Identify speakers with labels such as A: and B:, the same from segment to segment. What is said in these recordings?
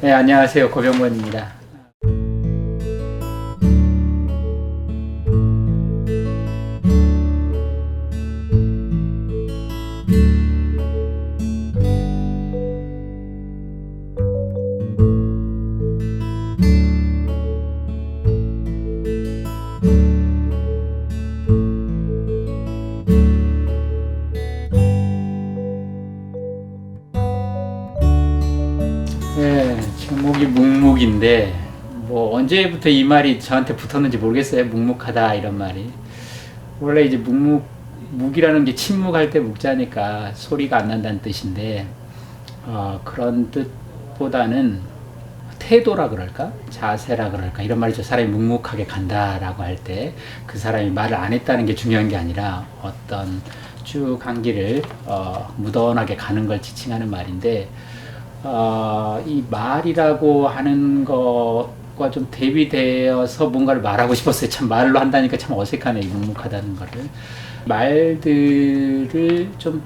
A: 네, 안녕하세요. 고병권입니다. 네, 제목이 묵묵인데 뭐 언제부터 이 말이 저한테 붙었는지 모르겠어요. 묵묵하다 이런 말이. 원래 이제 묵이라는 게 침묵할 때 묵자니까 소리가 안 난다는 뜻인데 그런 뜻보다는 태도라 그럴까? 자세라 그럴까? 이런 말이죠. 사람이 묵묵하게 간다라고 할 때 그 사람이 말을 안 했다는 게 중요한 게 아니라 어떤 쭉 한 길을 무던하게 가는 걸 지칭하는 말인데 이 말이라고 하는 것과 좀 대비되어서 뭔가를 말하고 싶었어요. 참 말로 한다니까 참 어색하네, 이 묵묵하다는 거를. 말들을 좀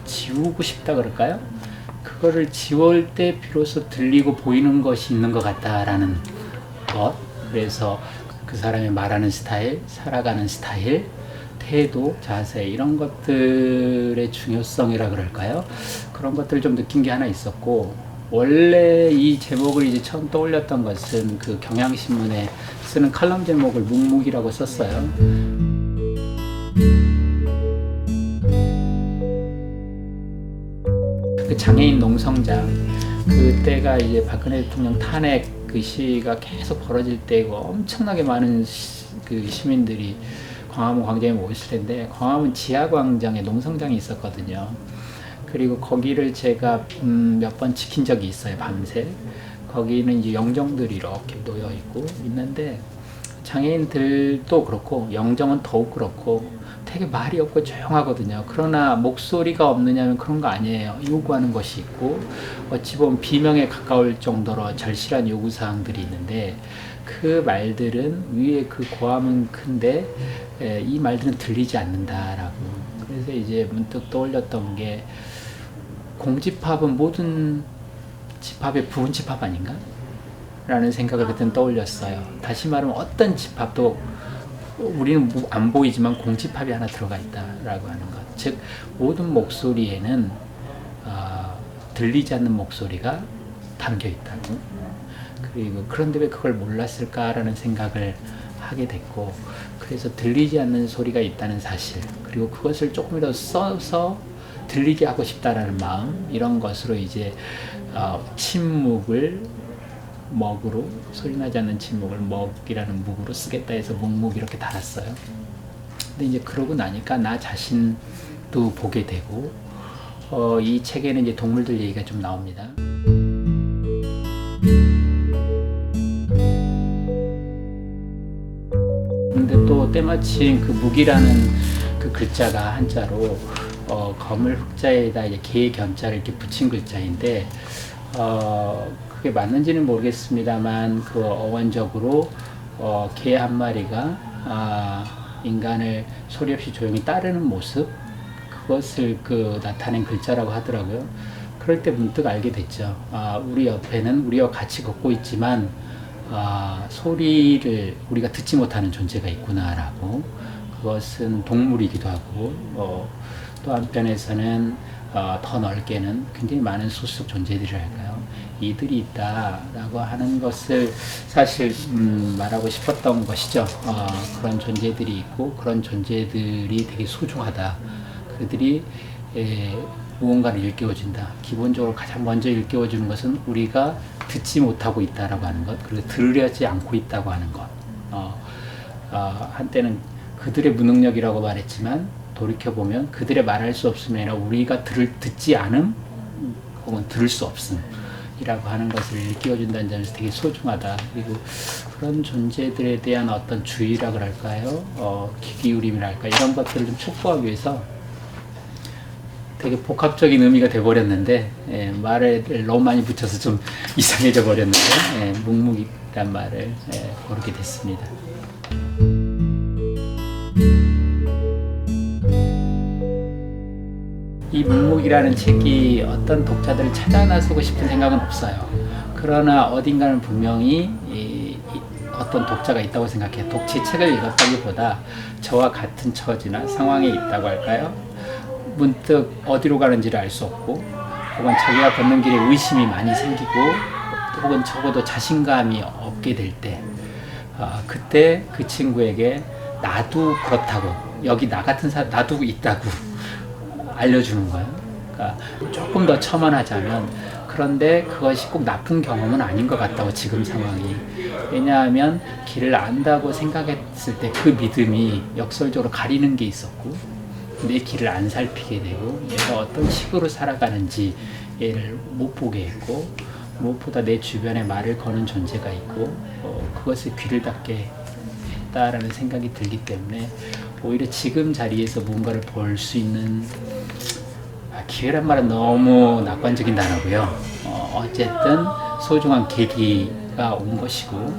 A: 지우고 싶다 그럴까요? 그거를 지울 때 비로소 들리고 보이는 것이 있는 것 같다라는 것. 그래서 그 사람이 말하는 스타일, 살아가는 스타일, 태도, 자세 이런 것들의 중요성이라 그럴까요? 그런 것들을 좀 느낀 게 하나 있었고, 원래 이 제목을 이제 처음 떠올렸던 것은 그 경향신문에 쓰는 칼럼 제목을 묵묵이라고 썼어요. 그 장애인 농성장, 그때가 이제 박근혜 대통령 탄핵 그 시위가 계속 벌어질 때고 엄청나게 많은 그 시민들이 광화문 광장에 모였을 텐데, 광화문 지하광장에 농성장이 있었거든요. 그리고 거기를 제가 몇 번 지킨 적이 있어요, 밤새. 거기는 이제 영정들이 이렇게 놓여 있고 있는데, 장애인들도 그렇고 영정은 더욱 그렇고 되게 말이 없고 조용하거든요. 그러나 목소리가 없느냐면 그런 거 아니에요. 요구하는 것이 있고 어찌 보면 비명에 가까울 정도로 절실한 요구사항들이 있는데, 그 말들은 위에 그 고함은 큰데 이 말들은 들리지 않는다라고. 그래서 이제 문득 떠올렸던 게, 공집합은 모든 집합의 부분 집합 아닌가? 라는 생각을 그때는 떠올렸어요. 다시 말하면 어떤 집합도 우리는 안 보이지만 공집합이 하나 들어가 있다라고 하는 것. 즉 모든 목소리에는 들리지 않는 목소리가 담겨 있다고. 그리고 그런데 왜 그걸 몰랐을까라는 생각을 하게 됐고, 그래서 들리지 않는 소리가 있다는 사실, 그리고 그것을 조금이라도 써서 들리게 하고 싶다라는 마음, 이런 것으로 이제 침묵을 먹으로, 소리나지 않는 침묵을 먹이라는 묵으로 쓰겠다 해서 묵묵 이렇게 달았어요. 근데 이제 그러고 나니까 나 자신도 보게 되고, 이 책에는 이제 동물들 얘기가 좀 나옵니다. 근데 또 때마침 그 묵이라는 그 글자가 한자로 검을 흑자에다 이제 개의 견자를 이렇게 붙인 글자인데, 그게 맞는지는 모르겠습니다만 그 어원적으로 개 한 마리가 인간을 소리 없이 조용히 따르는 모습, 그것을 그 나타낸 글자라고 하더라고요. 그럴 때 문득 알게 됐죠. 우리 옆에는 우리와 같이 걷고 있지만 소리를 우리가 듣지 못하는 존재가 있구나라고. 그것은 동물이기도 하고 또 한편에서는 더 넓게는 굉장히 많은 소수적 존재들이랄까요, 이들이 있다라고 하는 것을 사실 말하고 싶었던 것이죠. 그런 존재들이 있고 그런 존재들이 되게 소중하다. 그들이 무언가를 일깨워준다. 기본적으로 가장 먼저 일깨워주는 것은 우리가 듣지 못하고 있다라고 하는 것, 그리고 들으려지 않고 있다고 하는 것. 한때는 그들의 무능력이라고 말했지만 돌이켜보면 그들의 말할 수 없음이 아니라 우리가 듣지 않음 혹은 들을 수 없음이라고 하는 것을 일깨워준다는 점에서 되게 소중하다. 그리고 그런 존재들에 대한 어떤 주의라 그럴까요, 귀기울임이랄까, 이런 것들을 좀 촉구하기 위해서 되게 복합적인 의미가 돼버렸는데, 말을 너무 많이 붙여서 좀 이상해져 버렸는데, 묵묵이란 말을 고르게 됐습니다. 이 묵묵이라는 책이 어떤 독자들을 찾아 나서고 싶은 생각은 없어요. 그러나 어딘가는 분명히 어떤 독자가 있다고 생각해요. 제 책을 읽었다기보다 저와 같은 처지나 상황에 있다고 할까요? 문득 어디로 가는지를 알 수 없고, 혹은 자기가 걷는 길에 의심이 많이 생기고, 혹은 적어도 자신감이 없게 될 때, 그때 그 친구에게 나도 그렇다고, 여기 나 같은 사람 나도 있다고 알려주는 거예요. 그러니까 조금 더 첨언하자면, 그런데 그것이 꼭 나쁜 경험은 아닌 것 같다고, 지금 상황이. 왜냐하면 길을 안다고 생각했을 때 그 믿음이 역설적으로 가리는 게 있었고, 내 길을 안 살피게 되고, 내가 어떤 식으로 살아가는지 얘를 못 보게 했고, 무엇보다 내 주변에 말을 거는 존재가 있고, 그것을 귀를 닫게 했다라는 생각이 들기 때문에, 오히려 지금 자리에서 뭔가를 볼 수 있는, 기회란 말은 너무 낙관적인 단어고요. 어쨌든 소중한 계기가 온 것이고,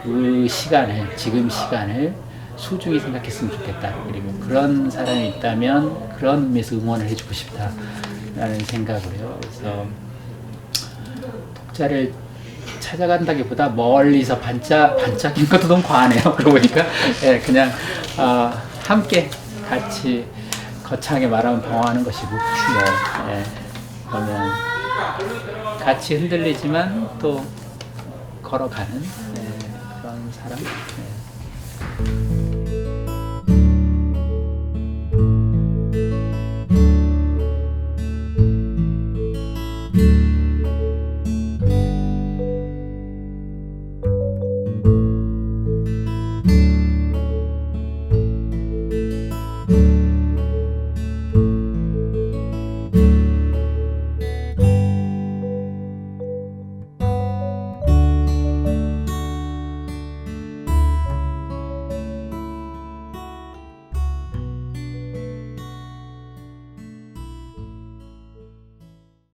A: 그 시간을, 지금 시간을 소중히 생각했으면 좋겠다. 그리고 그런 사람이 있다면 그런 의미에서 응원을 해주고 싶다라는 생각으로요. 그래서 독자를 찾아간다기보다 멀리서 반짝인 것도 너무 과하네요. 그러고 보니까 그냥 함께 같이 거창하게 말하면 방황하는 것이고, 그러면 같이 흔들리지만 또 걸어가는 그런 사람.